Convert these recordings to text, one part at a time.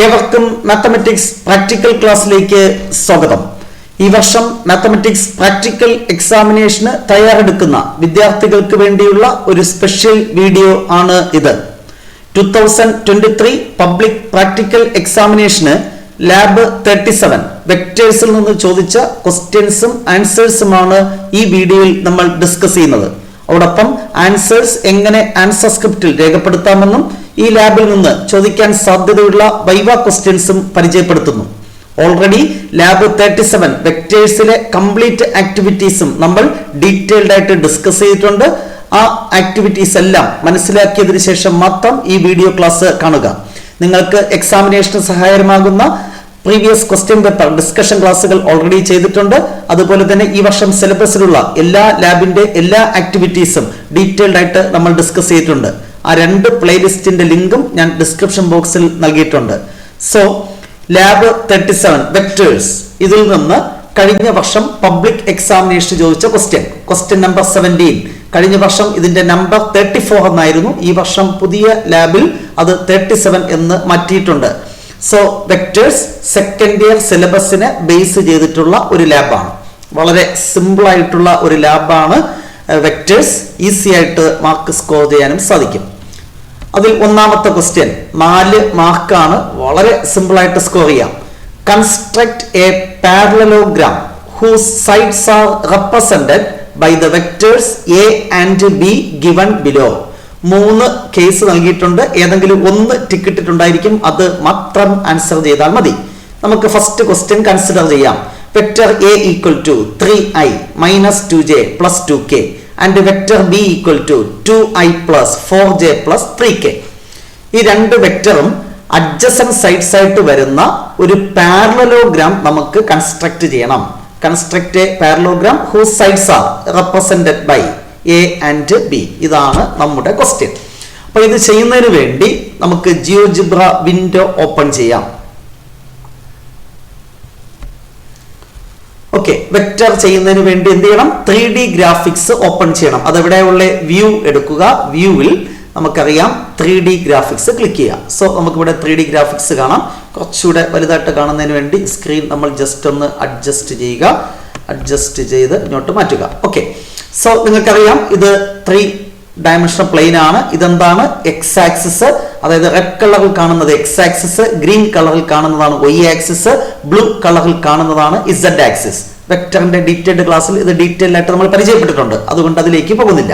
ഏവർക്കും mathematics practical ക്ലാസ്സിലേക്ക് സ്വാഗതം. ഈ വർഷം മാത്തമാറ്റിക്സ് പ്രാക്ടിക്കൽ എക്സാമിനേഷന് തയ്യാറെടുക്കുന്ന വിദ്യാർത്ഥികൾക്ക് വേണ്ടിയുള്ള ഒരു സ്പെഷ്യൽ വീഡിയോ ആണ് ഇത്. 2023 പബ്ലിക് പ്രാക്ടിക്കൽ എക്സാമിനേഷന് ലാബ് 37 വെക്ടേഴ്സിൽ നിന്ന് ചോദിച്ച ക്വസ്റ്റ്യൻസും ആൻസേഴ്സുമാണ് ഈ വീഡിയോയിൽ നമ്മൾ ഡിസ്കസ് ചെയ്യുന്നത്. അതോടൊപ്പം ആൻസേഴ്സ് എങ്ങനെ ആൻസർ സ്ക്രിപ്റ്റിൽ രേഖപ്പെടുത്താമെന്നും ഈ ലാബിൽ നിന്ന് ചോദിക്കാൻ സാധ്യതയുള്ള വൈവ ക്വസ്റ്റ്യൻസും പരിചയപ്പെടുത്തുന്നു. ഓൾറെഡി ലാബ് 37 വെക്ടേഴ്സിലെ കംപ്ലീറ്റ് ആക്ടിവിറ്റീസും നമ്മൾ ഡീറ്റെയിൽഡ് ആയിട്ട് ഡിസ്കസ് ചെയ്തിട്ടുണ്ട്. ആ ആക്ടിവിറ്റീസ് എല്ലാം മനസ്സിലാക്കിയതിനു ശേഷം മാത്രം ഈ വീഡിയോ ക്ലാസ് കാണുക. നിങ്ങൾക്ക് എക്സാമിനേഷന് സഹായകരമാകുന്ന പ്രീവിയസ് ക്വസ്റ്റ്യൻ പേപ്പർ ഡിസ്കഷൻ ക്ലാസ്സുകൾ ഓൾറെഡി ചെയ്തിട്ടുണ്ട്. അതുപോലെ തന്നെ ഈ വർഷം സിലബസിലുള്ള എല്ലാ ലാബിന്റെ എല്ലാ ആക്ടിവിറ്റീസും ഡീറ്റെയിൽഡ് ആയിട്ട് നമ്മൾ ഡിസ്കസ് ചെയ്തിട്ടുണ്ട്. ആ രണ്ട് പ്ലേലിസ്റ്റിന്റെ ലിങ്കും ഞാൻ ഡിസ്ക്രിപ്ഷൻ ബോക്സിൽ നൽകിയിട്ടുണ്ട്. സോ ലാബ് 37 വെക്ടേഴ്സ്, ഇതിൽ നിന്ന് കഴിഞ്ഞ വർഷം പബ്ലിക് എക്സാമിനേഷൻ ചോദിച്ച ക്വസ്റ്റ്യൻ നമ്പർ 17. കഴിഞ്ഞ വർഷം ഇതിന്റെ നമ്പർ 34 എന്നായിരുന്നു. ഈ വർഷം പുതിയ ലാബിൽ അത് 37 എന്ന് മാറ്റിയിട്ടുണ്ട്. സോ വെക്ടേഴ്സ് സെക്കൻഡ് ഇയർ സിലബസിനെ ബേസ് ചെയ്തിട്ടുള്ള ഒരു ലാബാണ്. വളരെ സിമ്പിൾ ആയിട്ടുള്ള ഒരു ലാബാണ് വെക്ടേഴ്സ്. ഈസി ആയിട്ട് മാർക്ക് സ്കോർ ചെയ്യാനും സാധിക്കും. അതിൽ ഒന്നാമത്തെ ക്വസ്റ്റ്യൻ 4 മാർക്കാണ്. വളരെ സിമ്പിൾ ആയിട്ട് സ്കോർ ചെയ്യാം. Construct A parallelogram whose sides are represented by the vectors a and b given below. 3 case നൽകിയിട്ടുണ്ട്. ഏതെങ്കിലും ഒന്ന് ടിക്ക് ഇട്ടിട്ടുണ്ടായിരിക്കും, അത് മാത്രം ആൻസർ ചെയ്താൽ മതി. നമുക്ക് ഫസ്റ്റ് ക്വസ്റ്റ്യൻ കൺസിഡർ ചെയ്യാം. Vector a equal to 3i minus 2j plus 2k and vector b equal to 2i plus 4j plus 3k. ഈ രണ്ട് വെക്ടറും അഡ്ജസന്റ് സൈഡ്സ് ആയിട്ട് വരുന്ന ഒരു പാരലലോഗ്രാം നമുക്ക് കൺസ്ട്രക്ട് ചെയ്യണം. Construct A parallelogram whose sides are represented by a and b. ഇതാണ് നമ്മുടെ ക്വസ്റ്റ്യൻ. അപ്പോൾ ഇത് ചെയ്യുന്നതിന് വേണ്ടി നമുക്ക് ജിയോജിബ്ര വിൻഡോ ഓപ്പൺ ചെയ്യാം. ഓക്കെ, വെക്ടർ ചെയ്യുന്നതിന് വേണ്ടി എന്ത് ചെയ്യണം? 3D ഗ്രാഫിക്സ് ഓപ്പൺ ചെയ്യണം. അതെവിടെയുള്ള വ്യൂ എടുക്കുക. വ്യൂവിൽ നമുക്കറിയാം 3D ഗ്രാഫിക്സ് ക്ലിക്ക് ചെയ്യാം. സോ നമുക്കിവിടെ 3D ഗ്രാഫിക്സ് കാണാം. കുറച്ചുകൂടെ വലുതായിട്ട് കാണുന്നതിന് വേണ്ടി സ്ക്രീൻ നമ്മൾ ജസ്റ്റ് ഒന്ന് അഡ്ജസ്റ്റ് ചെയ്യുക. അഡ്ജസ്റ്റ് ചെയ്ത് ഇങ്ങോട്ട് മാറ്റുക. ഓക്കെ, സോ നിങ്ങൾക്കറിയാം ഇത് 3 ഡയമെൻഷണൽ പ്ലെയിൻ ആണ്. ഇതെന്താണ്? എക്സ് ആക്സിസ്, അതായത് റെഡ് കളറിൽ കാണുന്നത് എക്സ് ആക്സിസ്, ഗ്രീൻ കളറിൽ കാണുന്നതാണ് വൈ ആക്സിസ്, ബ്ലൂ കളറിൽ കാണുന്നതാണ് ഇസഡ് ആക്സിസ്. വെക്ടറിന്റെ ഡീറ്റെയിൽഡ് ക്ലാസ്സിൽ ഇത് ഡീറ്റെയിൽ ആയിട്ട് നമ്മൾ പരിചയപ്പെട്ടിട്ടുണ്ട്. അതുകൊണ്ട് അതിലേക്ക് പോകുന്നില്ല.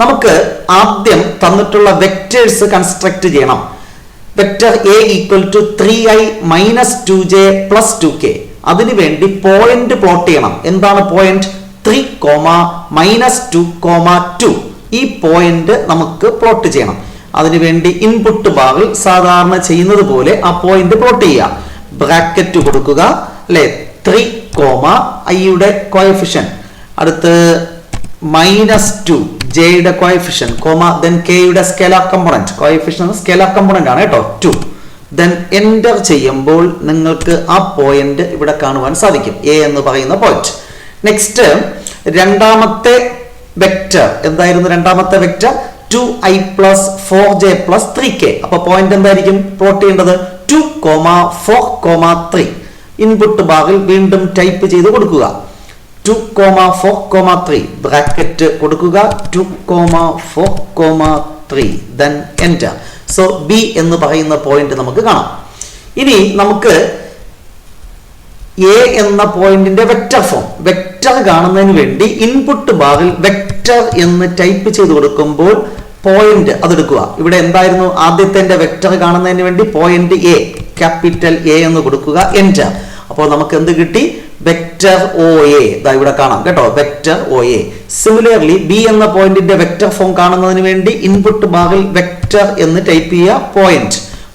നമുക്ക് ആദ്യം തന്നിട്ടുള്ള വെക്ടേഴ്സ് കൺസ്ട്രക്ട് ചെയ്യണം. Vector a equal to 3i minus 2j plus 2k. അതിനുവേണ്ടി പോയിന്റ് പ്ലോട്ട് ചെയ്യണം. എന്താണ് പോയിന്റ്? 3, -2, 2. ഈ പോയിന്റ് നമുക്ക് പ്ലോട്ട് ചെയ്യണം. അതിനുവേണ്ടി ഇൻപുട്ട് ബാറിൽ സാധാരണ ചെയ്യുന്നത് പോലെ ആ പോയിന്റ് പ്ലോട്ട് ചെയ്യുക. ബ്രാക്കറ്റ് കൊടുക്കുക, അല്ലെ? 3, ഐയുടെ കോഎഫിഷ്യന്റ്, അടുത്ത് -2 ജെയുടെ കോഎഫിഷ്യന്റ്, then കെയുടെ scalar component. Coefficient scalar component ആണ് കേട്ടോ, 2. then എന്റർ ചെയ്യുമ്പോൾ നിങ്ങൾക്ക് ആ പോയിന്റ് ഇവിടെ കാണുവാൻ സാധിക്കും, എ എന്ന് പറയുന്ന പോയിന്റ്. നെക്സ്റ്റ് രണ്ടാമത്തെ വെക്ടർ എന്തായിരുന്നു? രണ്ടാമത്തെ vector 2i plus 4j plus 3k. അപ്പൊ പോയിന്റ് എന്തായിരിക്കും പ്ലോട്ട് ചെയ്യേണ്ടത്? 2, 4, 3. ഇൻപുട്ട് ബാറിൽ വീണ്ടും ടൈപ്പ് ചെയ്ത് കൊടുക്കുക. 2, 4, 3 ബ്രാക്കറ്റ് കൊടുക്കുക. 2, 4, 3 then enter. സോ ബി എന്ന് പറയുന്ന പോയിന്റ് നമുക്ക് കാണാം. ഇനി നമുക്ക് എ എന്ന പോയിന്റിന്റെ വെക്ടർ ഫോം, വെക്ടർ കാണുന്നതിന് വേണ്ടി ഇൻപുട്ട് ബാറിൽ വെക്ടർ എന്ന് ടൈപ്പ് ചെയ്ത് കൊടുക്കുമ്പോൾ പോയിന്റ് അതെടുക്കുക. ഇവിടെ എന്തായിരുന്നു ആദ്യത്തെ വെക്ടർ കാണുന്നതിന് വേണ്ടി? പോയിന്റ് എ, ക്യാപിറ്റൽ എ എന്ന് കൊടുക്കുക, എന്റർ. അപ്പോൾ നമുക്ക് എന്ത് കിട്ടി? Vector O A. ഇവിടെ കാണാം കേട്ടോ, vector O A. Similarly B എന്ന പോയിന്റിന്റെ വെക്ടർ ഫോം കാണുന്നതിന് വേണ്ടി ഇൻപുട്ട് ബാറിൽ വെക്ടർ എന്ന് ടൈപ്പ് ചെയ്യുക.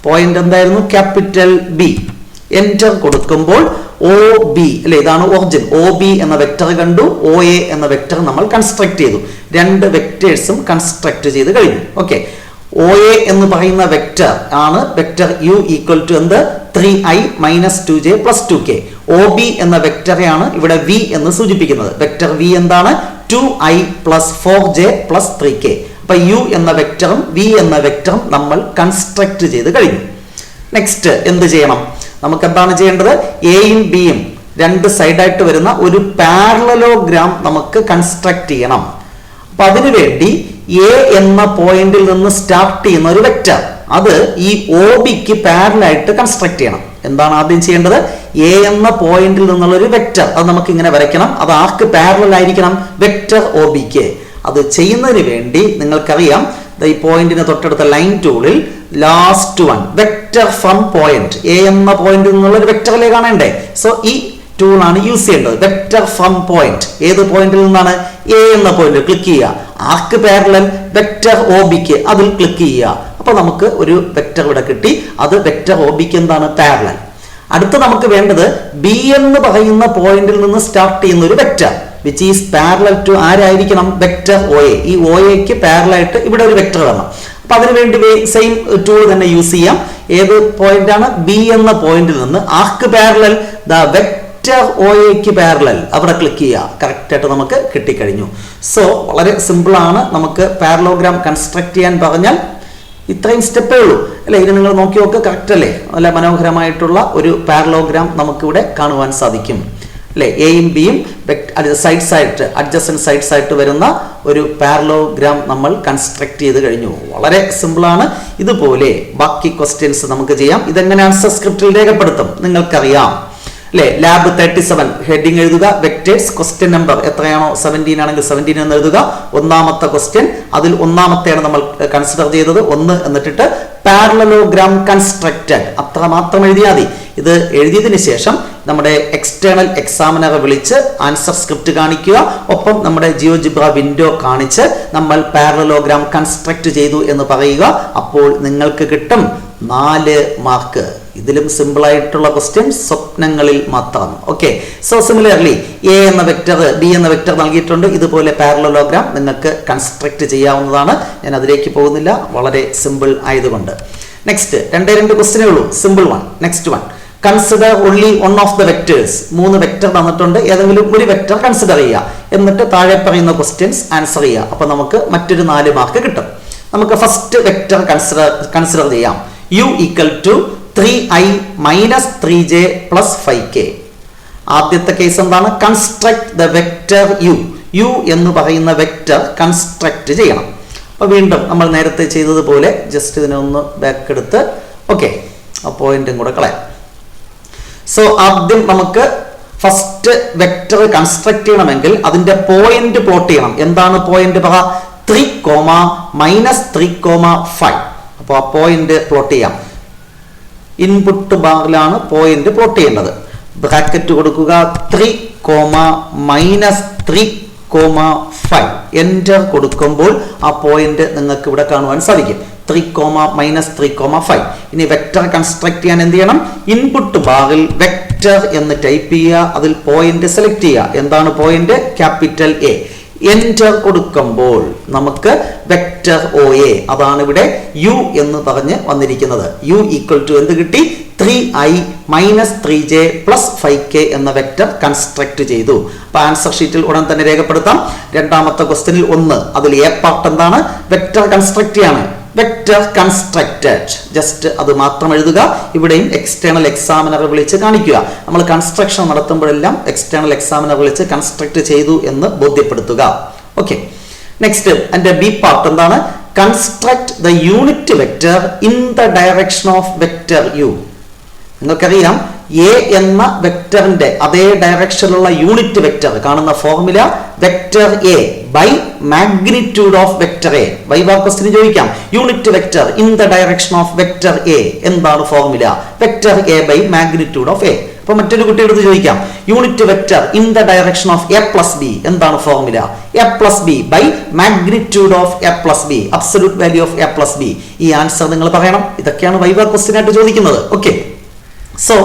പോയിന്റ് എന്തായിരുന്നു? Capital B. എന്റർ കൊടുക്കുമ്പോൾ ഒ ബി, അല്ലെ? ഇതാണ് ഒറിജിൻ. ഒ ബി എന്ന വെക്ടർ കണ്ടു, ഒ എ എന്ന വെക്ടർ നമ്മൾ കൺസ്ട്രക്ട് ചെയ്തു. രണ്ട് വെക്ടേഴ്സും കൺസ്ട്രക്ട് ചെയ്ത് കഴിഞ്ഞു. ഓക്കെ, ഒ എ എന്ന് പറയുന്ന വെക്ടർ ആണ് വെക്ടർ യു ഈക്വൽ ടു എന്ത്? 3i minus 2j plus 2k. O B എന്ന വെക്ടറെയാണ് ഇവിടെ വി എന്ന് സൂചിപ്പിക്കുന്നത്. വെക്ടർ വി എന്താണ്? 2i plus 4j plus 3k. അപ്പൊ യു എന്ന വെക്ടറും വി എന്ന വെക്ടറും നമ്മൾ കൺസ്ട്രക്ട് ചെയ്ത് കഴിഞ്ഞു. നെക്സ്റ്റ് എന്ത് ചെയ്യണം? നമുക്ക് എന്താണ് ചെയ്യേണ്ടത്? എയും ബിയും രണ്ട് സൈഡായിട്ട് വരുന്ന ഒരു പാരലലോഗ്രാം നമുക്ക് കൺസ്ട്രക്ട് ചെയ്യണം. അപ്പൊ അതിനുവേണ്ടി എ എന്ന പോയിന്റിൽ നിന്ന് സ്റ്റാർട്ട് ചെയ്യുന്ന ഒരു വെക്റ്റർ അത് ഈ ഒ ബിക്ക് പാരലായിട്ട് കൺസ്ട്രക്ട് ചെയ്യണം. എന്താണ് ആദ്യം ചെയ്യേണ്ടത്? എ എന്ന പോയിന്റിൽ നിന്നുള്ള ഒരു വെക്റ്റർ അത് നമുക്ക് ഇങ്ങനെ വരയ്ക്കണം. അത് ആർക്ക് പാരലൽ ആയിരിക്കണം? വെക്റ്റർ ഒ ബിക്ക്. അത് ചെയ്യുന്നതിന് വേണ്ടി നിങ്ങൾക്കറിയാം, ഈ പോയിന്റിന് തൊട്ടടുത്ത ലൈൻ ടൂളിൽ last one vector from point, A എന്ന പോയിന്റിൽ നിന്നുള്ള ഒരു വെക്റ്ററിലെ കാണണ്ടേ? സോ ഈ ടൂൾ ആണ് യൂസ് ചെയ്യേണ്ടത്. വെക്റ്റർ ഫ്രം പോയിന്റ്, ഏത് പോയിന്റിൽ നിന്നാണ്? എ എന്ന പോയിന്റ് ക്ലിക്ക് ചെയ്യുക. ആർക്ക് പാരലൽ? വെക്റ്റർ ഒ ബിക്ക്, അതിൽ ക്ലിക്ക് ചെയ്യുക. അപ്പൊ നമുക്ക് ഒരു വെക്റ്റർ ഇവിടെ കിട്ടി. അത് വെക്റ്റർ ഒ ബിക്ക് എന്താണ്? പാരലൽ. അടുത്ത് നമുക്ക് വേണ്ടത് ബി എന്ന് പറയുന്ന പോയിന്റിൽ നിന്ന് സ്റ്റാർട്ട് ചെയ്യുന്ന ഒരു vector which is parallel to ആരായിരിക്കണം? Vector O A. ഈ ഒ എക്ക് പാരലായിട്ട് ഇവിടെ ഒരു വെക്റ്റർ വരണം. അപ്പൊ അതിനുവേണ്ടി സെയിം ടൂൾ തന്നെ യൂസ് ചെയ്യാം. ഏത് പോയിന്റ് ആണ്? ബി എന്ന പോയിന്റിൽ നിന്ന് ആർക്ക് പാരലൽ? ദ വെക്റ്റർ ഒ എക്ക് പാരലൽ, അവിടെ ക്ലിക്ക് ചെയ്യുക. കറക്റ്റ് ആയിട്ട് നമുക്ക് കിട്ടിക്കഴിഞ്ഞു. സോ വളരെ സിമ്പിൾ ആണ്. നമുക്ക് പാരലോഗ്രാം കൺസ്ട്രക്ട് ചെയ്യാൻ പറഞ്ഞാൽ ഇത്രയും സ്റ്റെപ്പേ ഉള്ളൂ അല്ലെ? ഇത് നിങ്ങൾ നോക്കി നോക്ക്, കറക്റ്റ് അല്ലേ? നല്ല മനോഹരമായിട്ടുള്ള ഒരു പാരലോഗ്രാം നമുക്കിവിടെ കാണുവാൻ സാധിക്കും അല്ലെ? എയും ബിയും സൈഡ്സ് ആയിട്ട് അഡ്ജസന്റ് സൈഡ്സ് ആയിട്ട് വരുന്ന ഒരു പാരലോഗ്രാം നമ്മൾ കൺസ്ട്രക്ട് ചെയ്ത് കഴിഞ്ഞു. വളരെ സിമ്പിൾ ആണ്. ഇതുപോലെ ബാക്കി ക്വസ്റ്റ്യൻസ് നമുക്ക് ചെയ്യാം. ഇതെങ്ങനെ ആൻസർ സ്ക്രിപ്റ്റിൽ രേഖപ്പെടുത്തും നിങ്ങൾക്കറിയാം അല്ലെ? ലാബ് 37 ഹെഡിങ് എഴുതുക. വെക്ടേഴ്സ് ക്വസ്റ്റ്യൻ നമ്പർ എത്രയാണോ 17 ആണെങ്കിൽ 17 എന്ന് എഴുതുക. ഒന്നാമത്തെ ക്വസ്റ്റ്യൻ, അതിൽ ഒന്നാമത്തെയാണ് നമ്മൾ കൺസിഡർ ചെയ്തത് 1 എന്നിട്ടിട്ട് പാരലലോഗ്രാം കൺസ്ട്രക്റ്റഡ്, അത്ര മാത്രം എഴുതിയാൽ മതി. ഇത് എഴുതിയതിന് ശേഷം നമ്മുടെ എക്സ്റ്റേണൽ എക്സാമിനറെ വിളിച്ച് ആൻസർ സ്ക്രിപ്റ്റ് കാണിക്കുക. ഒപ്പം നമ്മുടെ ജിയോജിബ്ര വിൻഡോ കാണിച്ച് നമ്മൾ പാരലലോഗ്രാം കൺസ്ട്രക്ട് ചെയ്തു എന്ന് പറയുക. അപ്പോൾ നിങ്ങൾക്ക് കിട്ടും 4 മാർക്ക്. ഇതിലും സിമ്പിൾ ആയിട്ടുള്ള ക്വസ്റ്റ്യൻ സ്വപ്നങ്ങളിൽ മാത്രം. ഓക്കെ, സോ സിമിലർലി എ എന്ന വെക്റ്റർ, ബി എന്ന വെക്റ്റർ നൽകിയിട്ടുണ്ട്. ഇതുപോലെ പാരലലോഗ്രാം നിങ്ങൾക്ക് കൺസ്ട്രക്ട് ചെയ്യാവുന്നതാണ്. ഞാൻ അതിലേക്ക് പോകുന്നില്ല, വളരെ സിമ്പിൾ ആയതുകൊണ്ട്. നെക്സ്റ്റ് 2 ക്വസ്റ്റ്യനേ ഉള്ളൂ, simple one. Next one, consider only one of the vectors. 3 vector തന്നിട്ടുണ്ട്, ഏതെങ്കിലും ഒരു വെക്ടർ കൺസിഡർ ചെയ്യുക. എന്നിട്ട് താഴെ പറയുന്ന ക്വസ്റ്റ്യൻസ് ആൻസർ ചെയ്യുക. അപ്പൊ നമുക്ക് മറ്റൊരു 4 മാർക്ക് കിട്ടും. നമുക്ക് ഫസ്റ്റ് വെക്ടർ കൺസിഡർ ചെയ്യാം. u equal to 3i minus 3j plus 5k. ആദ്യത്തെ കേസ് എന്താണ്? Construct the vector u. u എന്ന് പറയുന്ന വെക്ടർ കൺസ്ട്രക്ട് ചെയ്യണം. അപ്പൊ വീണ്ടും നമ്മൾ നേരത്തെ ചെയ്തതുപോലെ ജസ്റ്റ് ഇതിനെ ഒന്ന് ബാക്ക് എടുത്ത് ഓക്കെ ആ പോയിന്റും കൂടെ കളയാം. സോ ആദ്യം നമുക്ക് ഫസ്റ്റ് വെക്ടർ കൺസ്ട്രക്ട് ചെയ്യണമെങ്കിൽ അതിന്റെ പോയിന്റ് പ്ലോട്ട് ചെയ്യണം. എന്താണ് പോയിന്റ്? പറ. 3, മൈനസ് 3, 5. അപ്പോൾ ആ പോയിന്റ് പ്ലോട്ട് ചെയ്യാം. ഇൻപുട്ട് ബാറിലാണ് പോയിന്റ് പ്ലോട്ട് ചെയ്യേണ്ടത്. ബ്രാക്കറ്റ് കൊടുക്കുക. 3, മൈനസ് 3, 5. എൻ്റർ കൊടുക്കുമ്പോൾ ആ പോയിന്റ് നിങ്ങൾക്ക് ഇവിടെ കാണുവാൻ സാധിക്കും. 3, മൈനസ് 3, 5. ഇനി വെക്ടർ കൺസ്ട്രക്ട് ചെയ്യാൻ എന്ത് ചെയ്യണം? ഇൻപുട്ട് ബാറിൽ വെക്ടർ എന്ന് ടൈപ്പ് ചെയ്യുക. അതിൽ പോയിന്റ് സെലക്ട് ചെയ്യുക. എന്താണ് പോയിന്റ്? Capital A. എൻ്റർ കൊടുക്കുമ്പോൾ നമുക്ക് വെക്ടർ ഒ എ, അതാണ് ഇവിടെ യു എന്ന് പറഞ്ഞ് വന്നിരിക്കുന്നത്. യു ഈക്വൽ ടു എന്ത് കിട്ടി? 3i minus 3j plus 5k എന്ന വെക്ടർ കൺസ്ട്രക്ട് ചെയ്തു. അപ്പൊ ആൻസർ ഷീറ്റിൽ ഉടൻ തന്നെ രേഖപ്പെടുത്താം. രണ്ടാമത്തെ ക്വസ്റ്റ്യനിൽ 1, അതിൽ എ പാർട്ട് എന്താണ്? വെക്ടർ കൺസ്ട്രക്ട് ചെയ്യാണ്. വെക്ടർ കൺസ്ട്രക്റ്റഡ്, ജസ്റ്റ് അത് മാത്രം എഴുതുക. ഇവിടെയും എക്സ്റ്റേണൽ എക്സാമിനറെ വിളിച്ച് കാണിക്കുക. നമ്മൾ കൺസ്ട്രക്ഷൻ നടത്തുമ്പോഴെല്ലാം എക്സ്റ്റേണൽ എക്സാമിനറെ വിളിച്ച് കൺസ്ട്രക്ട് ചെയ്തു എന്ന് ബോധ്യപ്പെടുത്തുക. ഓക്കെ, നെക്സ്റ്റ് അതിന്റെ ബി പാർട്ട് എന്താണ്? Construct the unit vector in the direction of vector U. നിങ്ങൾക്കറിയാം എ എന്ന വെക്ടറിന്റെ അതേ ഡയറക്ഷനിലുള്ള യൂണിറ്റ് വെക്ടർ കാണുന്ന formula vector A by magnitude of vector A. Viva question ചോദിക്കാം, unit vector in the direction of vector A എന്താണ് formula? Vector A by magnitude of A. അപ്പൊ മറ്റൊരു കുട്ടിയെടുത്ത് ചോദിക്കാം, unit vector in the direction of A plus B എന്താണ് formula? A plus B by magnitude of A plus B, absolute value of A plus B. ഈ answer നിങ്ങൾ പറയണം. ഇതൊക്കെയാണ് viva question ആയിട്ട് ചോദിക്കുന്നത്. ഓക്കെ, സോ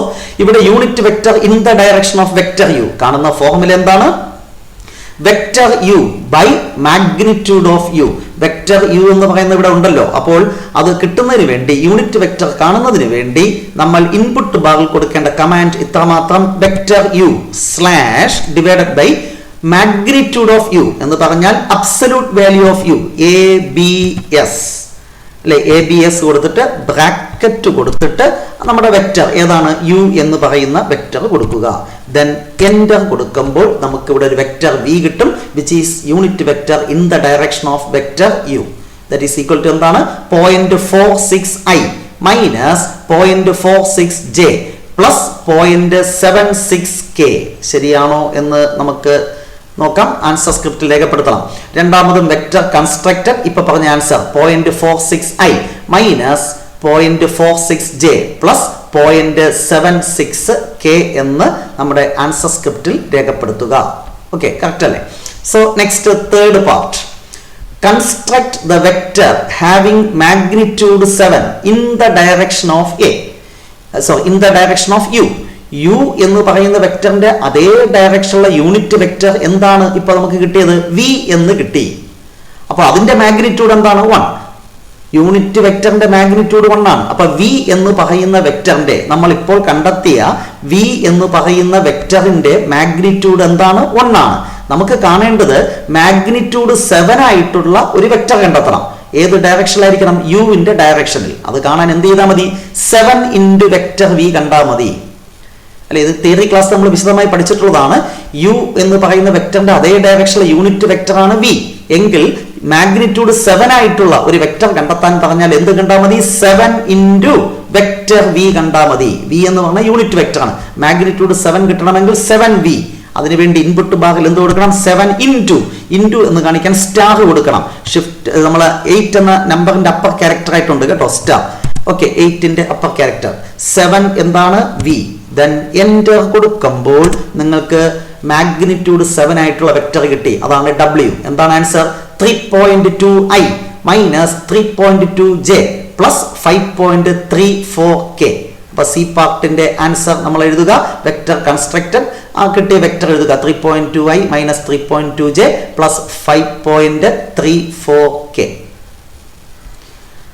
ഇവിടെ unit vector in the direction of vector U കാണുന്ന formula എന്താണ്? Vector U by magnitude of U. Vector U എന്ന് പറയുന്നത് ഇവിടെ ഉണ്ടല്ലോ. അപ്പോൾ അത് കിട്ടുന്നതിന് വേണ്ടി, യൂണിറ്റ് വെക്ടർ കാണുന്നതിന് വേണ്ടി നമ്മൾ ഇൻപുട്ട് ബാറിൽ കൊടുക്കേണ്ട കമാൻഡ് ഇത്രമാത്രം: vector U slash divided by magnitude of U എന്ന് പറഞ്ഞാൽ absolute value of U, ABS. അല്ലെ, ABS കൊടുത്തിട്ട് ബ്രാക്കറ്റ് കൊടുത്തിട്ട് നമ്മുടെ വെക്റ്റർ ഏതാണ് യു എന്ന് പറയുന്ന വെക്റ്റർ കൊടുക്കുക. ദെൻ എൻ്റർ കൊടുക്കുമ്പോൾ നമുക്ക് ഇവിടെ ഒരു വെക്റ്റർ V കിട്ടും, which is unit vector in the direction of vector U. That is equal to എന്താണ് 0.46i minus 0.46j plus 0.76k. ശരിയാണോ എന്ന് നമുക്ക് നോക്കാം. ആൻസർ സ്ക്രിപ്റ്റിൽ രേഖപ്പെടുത്തണം. രണ്ടാമതും വെക്റ്റർ കൺസ്ട്രക്റ്റഡ്, ഇപ്പൊ പറഞ്ഞ answer 0.46i minus 0.46j plus 0.76k എന്ന് നമ്മുടെ ആൻസർ സ്ക്രിപ്റ്റിൽ രേഖപ്പെടുത്തുക. ഓക്കെ, കറക്റ്റ് അല്ലേ? So next third part. Construct the vector having magnitude 7 in the direction of A. In the direction of U. U എന്ന് പറയുന്ന വെക്ടറിന്റെ അതേ ഡയറക്ഷനുള്ള യൂണിറ്റ് വെക്ടർ എന്താണ് ഇപ്പൊ നമുക്ക് കിട്ടിയത്? V എന്ന് കിട്ടി. അപ്പൊ അതിന്റെ മാഗ്നിറ്റ്യൂഡ് എന്താണ്? 1. യൂണിറ്റ് വെക്ടറിന്റെ മാഗ്നിറ്റ്യൂഡ് 1 ആണ്. അപ്പൊ V എന്ന് പറയുന്ന വെക്ടറിന്റെ നമ്മൾ ഇപ്പോൾ കണ്ടെത്തിയ V എന്ന് പറയുന്ന വെക്ടറിന്റെ മാഗ്നിറ്റ്യൂഡ് എന്താണ്? 1 ആണ്. നമുക്ക് കാണേണ്ടത് മാഗ്നിറ്റ്യൂഡ് 7 ആയിട്ടുള്ള ഒരു വെക്ടർ കണ്ടെത്തണം. ഏത് ഡയറക്ഷനിലായിരിക്കണം? യുവിന്റെ ഡയറക്ഷനിൽ. അത് കാണാൻ എന്ത് ചെയ്താൽ മതി? 7 ഇൻറ്റു വെക്ടർ V കണ്ടാൽ മതി. അല്ലെ, ഇത് തിയറി ക്ലാസ് നമ്മൾ വിശദമായി പഠിച്ചിട്ടുള്ളതാണ്. യു എന്ന് പറയുന്ന വെക്ടറിന്റെ അതേ ഡയറക്ഷനിലെ യൂണിറ്റ് വെക്ടർ ആണ് V എങ്കിൽ മാഗ്നിറ്റ്യൂഡ് 7 ആയിട്ടുള്ള ഒരു വെക്ടർ കണ്ടെത്താൻ പറഞ്ഞാൽ എന്ത് കണ്ടാൽ മതി? 7 ഇൻറ്റു വെക്ടർ V കണ്ടാൽ മതി. V എന്ന് പറഞ്ഞാൽ യൂണിറ്റ് വെക്ടർ ആണ്. മാഗ്നിറ്റ്യൂഡ് 7 കിട്ടണമെങ്കിൽ 7V. അതിനുവേണ്ടി ഇൻപുട്ട് ബാറിൽ എന്ത് കൊടുക്കണം? 7 ഇൻറ്റു എന്ന് കാണിക്കാൻ സ്റ്റാർ കൊടുക്കണം. ഷിഫ്റ്റ് നമ്മൾ 8 എന്ന നമ്പറിന്റെ അപ്പർ ക്യാരക്ടർ ആയിട്ടുണ്ട് കേട്ടോ, സ്റ്റാർ. ഓക്കെ, 8ന്റെ അപ്പർ ക്യാരക്ടർ 7 എന്താണ്? V. ദെൻ എൻ്റർ കൊടുക്കുമ്പോൾ നിങ്ങൾക്ക് മാഗ്നിറ്റ്യൂഡ് 7 ആയിട്ടുള്ള വെക്ടർ കിട്ടി. അതാണ് W. എന്താണ് answer? 3.2i minus 3.2j plus 5.34k. അപ്പൊ സി പാർട്ടിന്റെ ആൻസർ നമ്മൾ എഴുതുക. വെക്ടർ കൺസ്ട്രക്റ്റഡ് കിട്ടിയ വെക്ടർ എഴുതുക. 3.2i minus 3.2j plus 5.34k.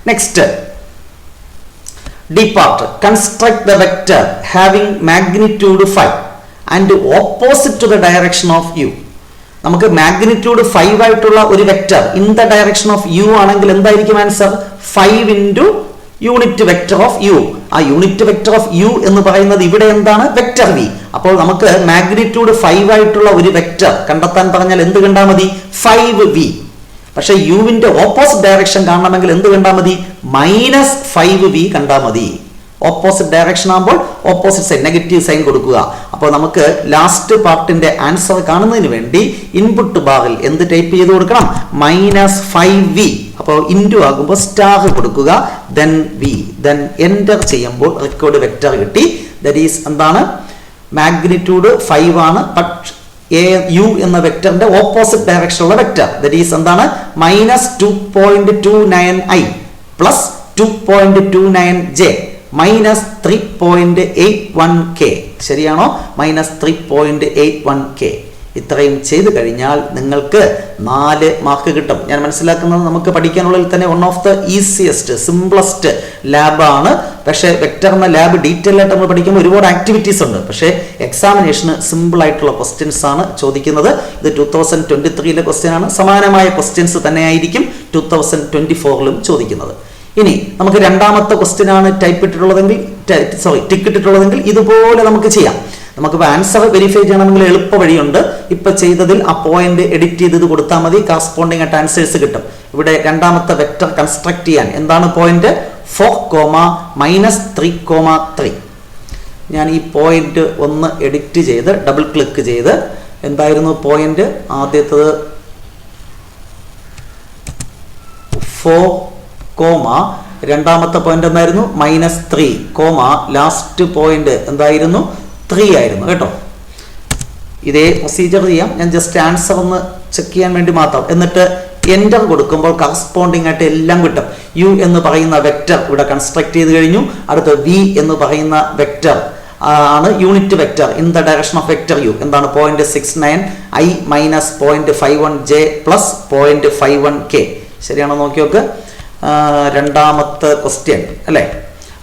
Next D part. Construct the vector having magnitude 5 and opposite to the direction of u. നമുക്ക് magnitude 5 ആയിട്ടുള്ള ഒരു vector in the direction of u ആണെങ്കിൽ എന്തായിരിക്കും answer? 5 into unit vector of u. ആ unit vector of u എന്ന് പറയുന്നത് ഇവിടെ എന്താണ്? Vector V. അപ്പോൾ നമുക്ക് മാഗ്നിറ്റ്യൂഡ് 5 ആയിട്ടുള്ള ഒരു വെക്ടർ കണ്ടെത്താൻ പറഞ്ഞാൽ എന്ത് കണ്ടാൽ മതി? 5V. പക്ഷെ യുവിന്റെ ഓപ്പോസിറ്റ് ഡയറക്ഷൻ കാണണമെങ്കിൽ എന്ത് കണ്ടാൽ മതി? മൈനസ് 5V കണ്ടാൽ മതി. ഓപ്പോസിറ്റ് ഡയറക്ഷൻ ആകുമ്പോൾ ഓപ്പോസിറ്റ് സൈൻ നെഗറ്റീവ് സൈൻ കൊടുക്കുക. അപ്പോൾ നമുക്ക് ലാസ്റ്റ് പാർട്ടിന്റെ ആൻസർ കാണുന്നതിന് വേണ്ടി ഇൻപുട്ട് ബാറിൽ എന്ത് ടൈപ്പ് ചെയ്ത് കൊടുക്കണം? Minus 5V. അപ്പോൾ ഇൻറ്റു ആകുമ്പോൾ സ്റ്റാർ കൊടുക്കുക. Then V. ദെൻ എൻ്റർ ചെയ്യുമ്പോൾ റെക്കോർഡ് വെക്ടർ കിട്ടി. ദാറ്റ് ഈസ് എന്താണ്? മാഗ്നിറ്റ്യൂഡ് 5 ആണ്. ബട്ട് u എന്ന വെക്ടറിന്റെ ഓപ്പോസിറ്റ് ഡയറക്ഷനുള്ള വെക്ടർ ദാറ്റ് ഈസ് എന്താണ്? Minus 2.29i plus 2.29j minus 3.81k. ശരിയാണോ? Minus 3.81k. ഇത്രയും ചെയ്തു കഴിഞ്ഞാൽ നിങ്ങൾക്ക് 4 മാർക്ക് കിട്ടും. ഞാൻ മനസ്സിലാക്കുന്നത് നമുക്ക് പഠിക്കാനുള്ളതിൽ തന്നെ one of the easiest simplest ലാബാണ്. പക്ഷേ വെക്ടർ എന്ന ലാബ് ഡീറ്റെയിൽ ആയിട്ട് നമ്മൾ പഠിക്കുമ്പോൾ ഒരുപാട് ആക്ടിവിറ്റീസ് ഉണ്ട്. പക്ഷേ എക്സാമിനേഷന് സിമ്പിൾ ആയിട്ടുള്ള ക്വസ്റ്റ്യൻസ് ആണ് ചോദിക്കുന്നത്. ഇത് 2023 ക്വസ്റ്റ്യൻ ആണ്. സമാനമായ ക്വസ്റ്റ്യൻസ് തന്നെയായിരിക്കും 2024 ചോദിക്കുന്നത്. ഇനി നമുക്ക് രണ്ടാമത്തെ ക്വസ്റ്റ്യൻ ആണ് ടിക്ക് ഇട്ടിട്ടുള്ളതെങ്കിൽ ഇതുപോലെ നമുക്ക് ചെയ്യാം. നമുക്കിപ്പോൾ ആൻസർ വെരിഫൈ ചെയ്യണമെങ്കിൽ എളുപ്പ വഴിയുണ്ട്. ഇപ്പൊ ചെയ്തതിൽ ആ പോയിന്റ് എഡിറ്റ് ചെയ്ത് കൊടുത്താൽ മതി. കറസ്പോണ്ടിങ് ആയിട്ട് ആൻസേഴ്സ് കിട്ടും. ഇവിടെ രണ്ടാമത്തെ വെക്ടർ കൺസ്ട്രക്ട് ചെയ്യാൻ എന്താണ് പോയിന്റ്? 4, -3,3. ഞാൻ ഈ പോയിന്റ് ഒന്ന് എഡിറ്റ് ചെയ്ത് ഡബിൾ ക്ലിക്ക് ചെയ്ത് എന്തായിരുന്നു പോയിന്റ്? ആദ്യത്തത് 4, രണ്ടാമത്തെ പോയിന്റ് എന്തായിരുന്നു? -3, ലാസ്റ്റ് പോയിന്റ് എന്തായിരുന്നു? 3 ആയിരുന്നു കേട്ടോ. ഇതേ പ്രൊസീജിയർ ചെയ്യാം. ഞാൻ ജസ്റ്റ് ആൻസർ ഒന്ന് ചെക്ക് ചെയ്യാൻ വേണ്ടി മാത്രം. എന്നിട്ട് എൻ്റർ കൊടുക്കുമ്പോൾ കറസ്പോണ്ടിങ് ആയിട്ട് എല്ലാം കിട്ടും. യു എന്ന് പറയുന്ന വെക്ടർ ഇവിടെ കൺസ്ട്രക്ട് ചെയ്ത് കഴിഞ്ഞു. അടുത്ത V എന്ന് പറയുന്ന വെക്ടർ ആണ് unit vector in the direction of vector U. എന്താണ്? 0.69i minus 0.51j plus 0.51k. ശരിയാണോ? നോക്കി നോക്ക്. രണ്ടാമത്തെ ക്വസ്റ്റ്യൻ അല്ലേ?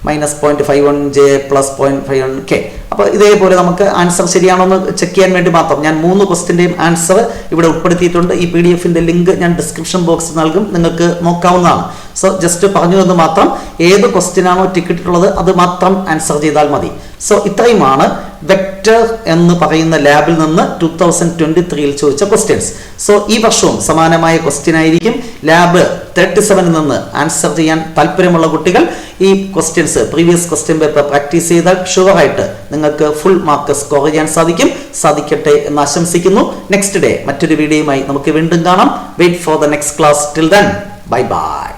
-0.51j plus 0.51k. അപ്പോൾ ഇതേപോലെ നമുക്ക് ആൻസർ ശരിയാണോ എന്ന് ചെക്ക് ചെയ്യാൻ വേണ്ടി മാത്രം ഞാൻ 3 ക്വസ്റ്റിൻ്റെയും ആൻസർ ഇവിടെ ഉൾപ്പെടുത്തിയിട്ടുണ്ട്. ഈ PDF-ന്റെ ലിങ്ക് ഞാൻ ഡിസ്ക്രിപ്ഷൻ ബോക്സിൽ നൽകും, നിങ്ങൾക്ക് നോക്കാവുന്നതാണ്. സോ ജസ്റ്റ് പറഞ്ഞു എന്ന് മാത്രം, ഏത് ക്വസ്റ്റ്യനാണോ ടിക്കറ്റ് ഉള്ളത് അത് മാത്രം ആൻസർ ചെയ്താൽ മതി. സോ ഇത്രയുമാണ് വെക്റ്റർ എന്ന് പറയുന്ന ലാബിൽ നിന്ന് 2023 ചോദിച്ച ക്വസ്റ്റ്യൻസ്. സോ ഈ വർഷവും സമാനമായ ക്വസ്റ്റ്യൻ ആയിരിക്കും. ലാബ് 37 നിന്ന് ആൻസർ ചെയ്യാൻ താല്പര്യമുള്ള കുട്ടികൾ ഈ questions previous question paper practice ചെയ്താൽ ഷുവറായിട്ട് നിങ്ങൾക്ക് ഫുൾ മാർക്ക് സ്കോർ ചെയ്യാൻ സാധിക്കട്ടെ എന്ന് ആശംസിക്കുന്നു. നെക്സ്റ്റ് ഡേ മറ്റൊരു വീഡിയോയുമായി നമുക്ക് വീണ്ടും കാണാം. Wait for the next class. Till then, bye by.